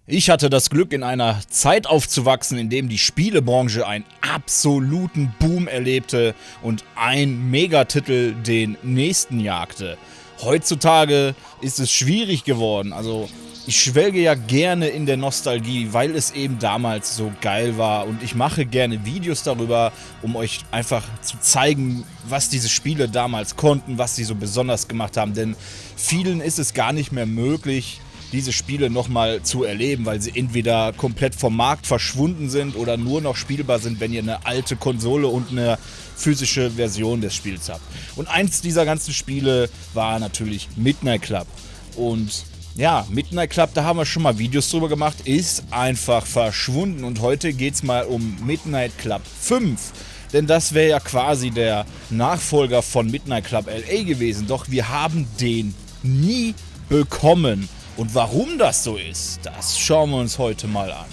Ich hatte das Glück, in einer Zeit aufzuwachsen, in dem die Spielebranche einen absoluten Boom erlebte und ein Megatitel den nächsten jagte. Heutzutage ist es schwierig geworden, also ich schwelge ja gerne in der Nostalgie, weil es eben damals so geil war und ich mache gerne Videos darüber, um euch einfach zu zeigen, was diese Spiele damals konnten, was sie so besonders gemacht haben, denn vielen ist es gar nicht mehr möglich, diese Spiele nochmal zu erleben, weil sie entweder komplett vom Markt verschwunden sind oder nur noch spielbar sind, wenn ihr eine alte Konsole und eine physische Version des Spiels habt. Und eins dieser ganzen Spiele war natürlich Midnight Club. Und ja, Midnight Club, da haben wir schon mal Videos drüber gemacht, ist einfach verschwunden. Und heute geht es mal um Midnight Club 5. Denn das wäre ja quasi der Nachfolger von Midnight Club LA gewesen. Doch wir haben den nie bekommen. Und warum das so ist, das schauen wir uns heute mal an.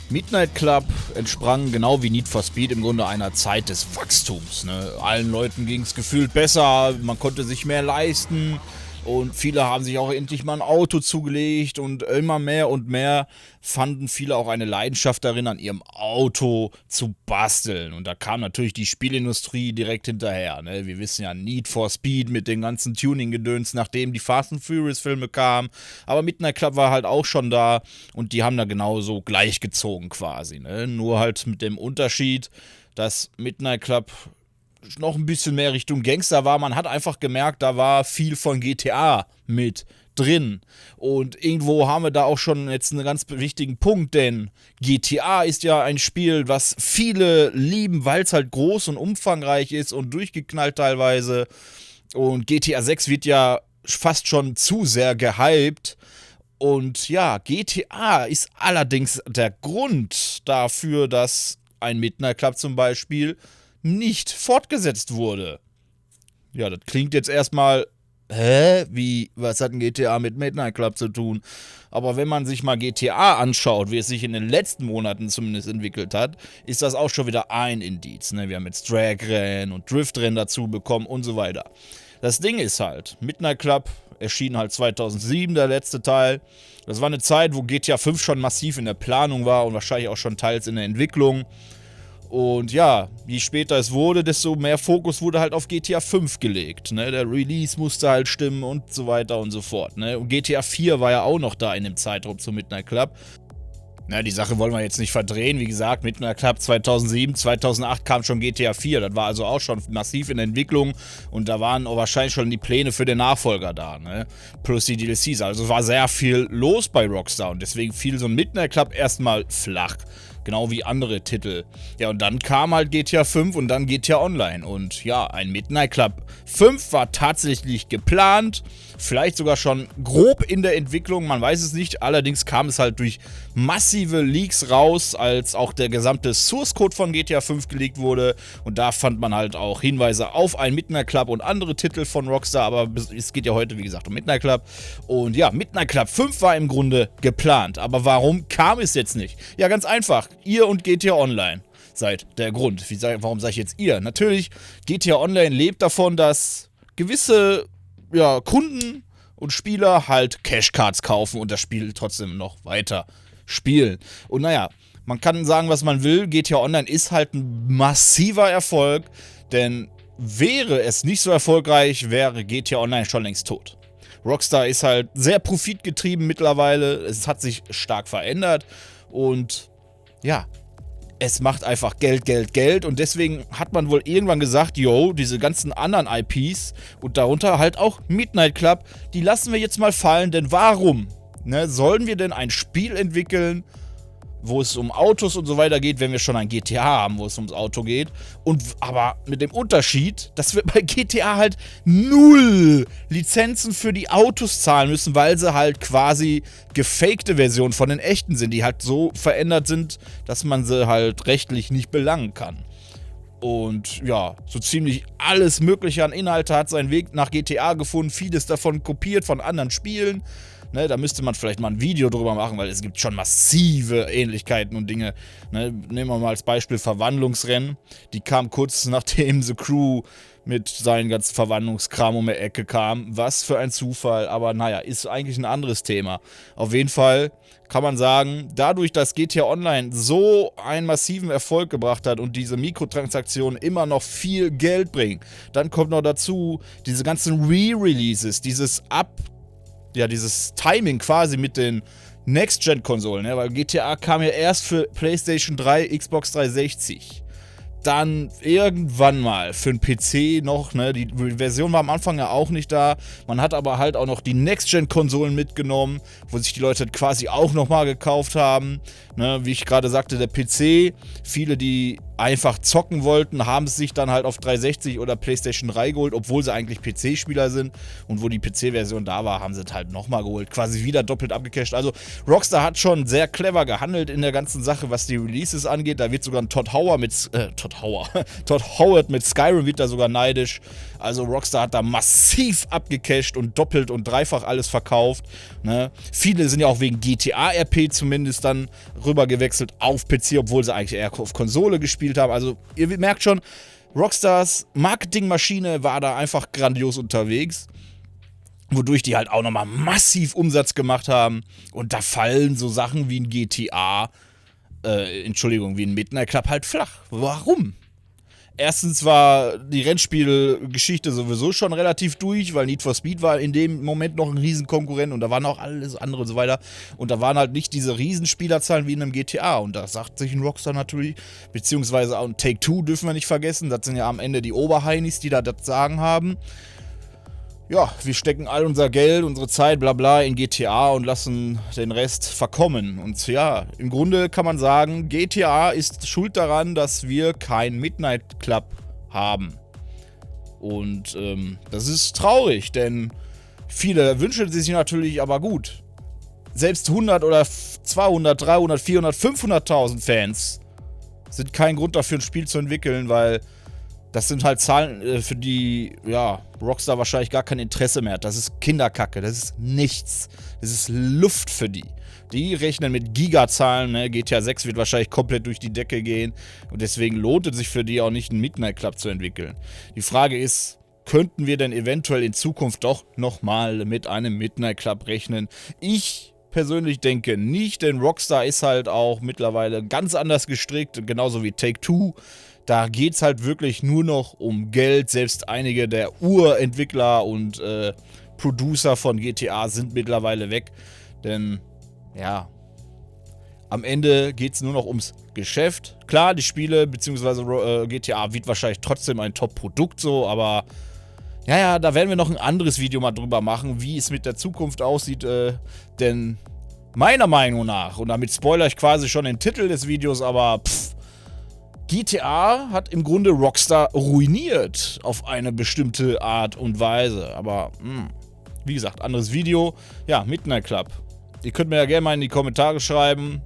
Midnight Club entsprang genau wie Need for Speed im Grunde einer Zeit des Wachstums. Ne? Allen Leuten ging es gefühlt besser, man konnte sich mehr leisten. Und viele haben sich auch endlich mal ein Auto zugelegt und immer mehr und mehr fanden viele auch eine Leidenschaft darin, an ihrem Auto zu basteln. Und da kam natürlich die Spielindustrie direkt hinterher. Ne? Wir wissen ja, Need for Speed mit dem ganzen Tuning-Gedöns, nachdem die Fast and Furious-Filme kamen. Aber Midnight Club war halt auch schon da und die haben da genauso gleichgezogen quasi. Ne? Nur halt mit dem Unterschied, dass Midnight Club noch ein bisschen mehr Richtung Gangster war. Man hat einfach gemerkt, da war viel von GTA mit drin. Und irgendwo haben wir da auch schon jetzt einen ganz wichtigen Punkt, denn GTA ist ja ein Spiel, was viele lieben, weil es halt groß und umfangreich ist und durchgeknallt teilweise. Und GTA 6 wird ja fast schon zu sehr gehypt. Und ja, GTA ist allerdings der Grund dafür, dass ein Midnight Club zum Beispiel nicht fortgesetzt wurde. Ja, das klingt jetzt erstmal, was hat ein GTA mit Midnight Club zu tun? Aber wenn man sich mal GTA anschaut, wie es sich in den letzten Monaten zumindest entwickelt hat, ist das auch schon wieder ein Indiz. Ne? Wir haben jetzt Drag-Rennen und Drift-Rennen dazu bekommen und so weiter. Das Ding ist halt, Midnight Club erschien halt 2007, der letzte Teil. Das war eine Zeit, wo GTA 5 schon massiv in der Planung war und wahrscheinlich auch schon teils in der Entwicklung. Und ja, je später es wurde, desto mehr Fokus wurde halt auf GTA 5 gelegt. Ne? Der Release musste halt stimmen und so weiter und so fort. Ne? Und GTA 4 war ja auch noch da in dem Zeitraum zu Midnight Club. Na, die Sache wollen wir jetzt nicht verdrehen. Wie gesagt, Midnight Club 2007, 2008 kam schon GTA 4. Das war also auch schon massiv in der Entwicklung. Und da waren auch wahrscheinlich schon die Pläne für den Nachfolger da. Ne? Plus die DLCs. Also war sehr viel los bei Rockstar. Und deswegen fiel so ein Midnight Club erstmal flach. Genau wie andere Titel. Ja, und dann kam halt GTA 5 und dann GTA Online. Und ja, ein Midnight Club 5 war tatsächlich geplant. Vielleicht sogar schon grob in der Entwicklung, man weiß es nicht. Allerdings kam es halt durch massive Leaks raus, als auch der gesamte Source Code von GTA 5 geleakt wurde. Und da fand man halt auch Hinweise auf ein Midnight Club und andere Titel von Rockstar. Aber es geht ja heute, wie gesagt, um Midnight Club. Und ja, Midnight Club 5 war im Grunde geplant. Aber warum kam es jetzt nicht? Ja, ganz einfach. Ihr und GTA Online seid der Grund. Warum sage ich jetzt ihr? Natürlich, GTA Online lebt davon, dass gewisse Kunden und Spieler halt Cashcards kaufen und das Spiel trotzdem noch weiter spielen. Und naja, man kann sagen, was man will. GTA Online ist halt ein massiver Erfolg, denn wäre es nicht so erfolgreich, wäre GTA Online schon längst tot. Rockstar ist halt sehr profitgetrieben mittlerweile. Es hat sich stark verändert und ja, es macht einfach Geld, Geld, Geld und deswegen hat man wohl irgendwann gesagt, diese ganzen anderen IPs und darunter halt auch Midnight Club, die lassen wir jetzt mal fallen, denn warum, sollen wir denn ein Spiel entwickeln, wo es um Autos und so weiter geht, wenn wir schon ein GTA haben, wo es ums Auto geht. Aber mit dem Unterschied, dass wir bei GTA halt 0 Lizenzen für die Autos zahlen müssen, weil sie halt quasi gefakte Versionen von den echten sind, die halt so verändert sind, dass man sie halt rechtlich nicht belangen kann. Und ja, so ziemlich alles Mögliche an Inhalte hat seinen Weg nach GTA gefunden, vieles davon kopiert von anderen Spielen. Ne, da müsste man vielleicht mal ein Video drüber machen, weil es gibt schon massive Ähnlichkeiten und Dinge. Ne, nehmen wir mal als Beispiel Verwandlungsrennen. Die kam kurz nachdem The Crew mit seinen ganzen Verwandlungskram um die Ecke kam. Was für ein Zufall, aber naja, ist eigentlich ein anderes Thema. Auf jeden Fall kann man sagen, dadurch, dass GTA Online so einen massiven Erfolg gebracht hat und diese Mikrotransaktionen immer noch viel Geld bringen, dann kommt noch dazu diese ganzen Re-Releases, dieses Timing quasi mit den Next-Gen-Konsolen, ne? Weil GTA kam ja erst für PlayStation 3, Xbox 360. Dann irgendwann mal für den PC noch, ne, die Version war am Anfang ja auch nicht da, man hat aber halt auch noch die Next-Gen-Konsolen mitgenommen, wo sich die Leute quasi auch nochmal gekauft haben, ne, wie ich gerade sagte, der PC, viele, die einfach zocken wollten, haben es sich dann halt auf 360 oder PlayStation 3 geholt, obwohl sie eigentlich PC-Spieler sind, und wo die PC-Version da war, haben sie es halt nochmal geholt, quasi wieder doppelt abgecasht. Also Rockstar hat schon sehr clever gehandelt in der ganzen Sache, was die Releases angeht. Da wird sogar ein Todd Howard mit Skyrim wird da sogar neidisch. Also Rockstar hat da massiv abgecasht und doppelt und dreifach alles verkauft, ne? Viele sind ja auch wegen GTA RP zumindest dann rüber gewechselt auf PC, obwohl sie eigentlich eher auf Konsole gespielt haben. Also ihr merkt schon, Rockstars Marketingmaschine war da einfach grandios unterwegs, wodurch die halt auch nochmal massiv Umsatz gemacht haben. Und da fallen so Sachen wie ein GTA, wie ein Midnight Club halt flach. Warum? Erstens war die Rennspielgeschichte sowieso schon relativ durch, weil Need for Speed war in dem Moment noch ein Riesenkonkurrent und da waren auch alles andere und so weiter. Und da waren halt nicht diese Riesenspielerzahlen wie in einem GTA. Und da sagt sich ein Rockstar natürlich, beziehungsweise auch ein Take-Two dürfen wir nicht vergessen. Das sind ja am Ende die Oberheinis, die da das Sagen haben. Ja, wir stecken all unser Geld, unsere Zeit, bla bla, in GTA und lassen den Rest verkommen. Und ja, im Grunde kann man sagen, GTA ist schuld daran, dass wir kein Midnight Club haben. Und das ist traurig, denn viele wünschen sich natürlich, aber gut. Selbst 100 oder 200, 300, 400, 500.000 Fans sind kein Grund dafür, ein Spiel zu entwickeln, weil das sind halt Zahlen, für die, ja, Rockstar wahrscheinlich gar kein Interesse mehr hat. Das ist Kinderkacke, das ist nichts. Das ist Luft für die. Die rechnen mit Gigazahlen, ne? GTA 6 wird wahrscheinlich komplett durch die Decke gehen. Und deswegen lohnt es sich für die auch nicht, einen Midnight Club zu entwickeln. Die Frage ist, könnten wir denn eventuell in Zukunft doch nochmal mit einem Midnight Club rechnen? Ich persönlich denke nicht, denn Rockstar ist halt auch mittlerweile ganz anders gestrickt, genauso wie Take-Two. Da geht es halt wirklich nur noch um Geld. Selbst einige der Urentwickler und Producer von GTA sind mittlerweile weg. Denn, am Ende geht es nur noch ums Geschäft. Klar, die Spiele bzw. GTA wird wahrscheinlich trotzdem ein Top-Produkt so, aber da werden wir noch ein anderes Video mal drüber machen, wie es mit der Zukunft aussieht. Denn meiner Meinung nach, und damit spoilere ich quasi schon den Titel des Videos, aber GTA hat im Grunde Rockstar ruiniert auf eine bestimmte Art und Weise. Aber, wie gesagt, anderes Video. Ja, Midnight Club. Ihr könnt mir ja gerne mal in die Kommentare schreiben,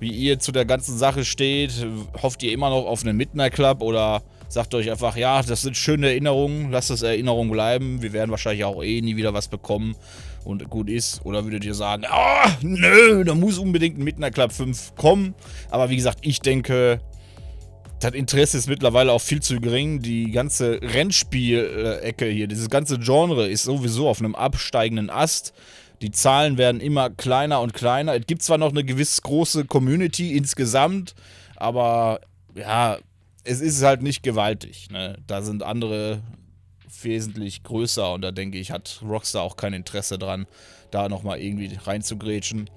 wie ihr zu der ganzen Sache steht. Hofft ihr immer noch auf einen Midnight Club oder sagt euch einfach, ja, das sind schöne Erinnerungen, lasst das Erinnerungen bleiben. Wir werden wahrscheinlich auch nie wieder was bekommen und gut ist. Oder würdet ihr sagen, nö, da muss unbedingt ein Midnight Club 5 kommen. Aber wie gesagt, ich denke, das Interesse ist mittlerweile auch viel zu gering. Die ganze Rennspiel-Ecke hier, dieses ganze Genre ist sowieso auf einem absteigenden Ast. Die Zahlen werden immer kleiner und kleiner. Es gibt zwar noch eine gewiss große Community insgesamt, aber ja, es ist halt nicht gewaltig, ne? Da sind andere wesentlich größer und da denke ich, hat Rockstar auch kein Interesse dran, da nochmal irgendwie reinzugrätschen.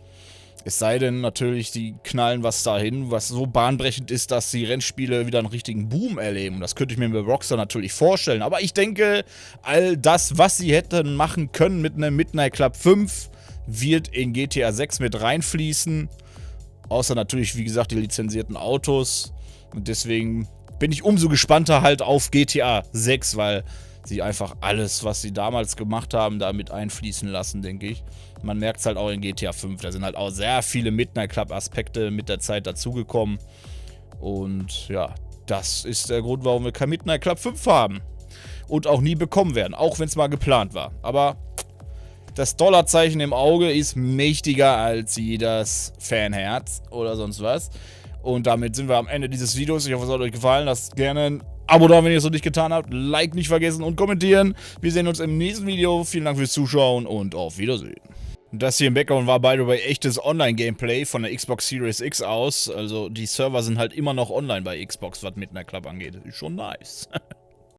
Es sei denn natürlich, die knallen was dahin, was so bahnbrechend ist, dass die Rennspiele wieder einen richtigen Boom erleben. Das könnte ich mir bei Rockstar natürlich vorstellen. Aber ich denke, all das, was sie hätten machen können mit einem Midnight Club 5, wird in GTA 6 mit reinfließen. Außer natürlich, wie gesagt, die lizenzierten Autos. Und deswegen bin ich umso gespannter halt auf GTA 6, weil sie einfach alles, was sie damals gemacht haben, da mit einfließen lassen, denke ich. Man merkt es halt auch in GTA 5. Da sind halt auch sehr viele Midnight Club Aspekte mit der Zeit dazugekommen. Und ja, das ist der Grund, warum wir kein Midnight Club 5 haben. Und auch nie bekommen werden, auch wenn es mal geplant war. Aber Das Dollarzeichen im Auge ist mächtiger als jedes Fanherz oder sonst was. Und damit sind wir am Ende dieses Videos. Ich hoffe, es hat euch gefallen. Lasst gerne ein Abo da, wenn ihr es noch nicht getan habt. Like nicht vergessen und kommentieren. Wir sehen uns im nächsten Video. Vielen Dank fürs Zuschauen und auf Wiedersehen. Das hier im Background war, by the way, echtes Online-Gameplay von der Xbox Series X aus. Also die Server sind halt immer noch online bei Xbox, was mit einer Klappe angeht. Ist schon nice.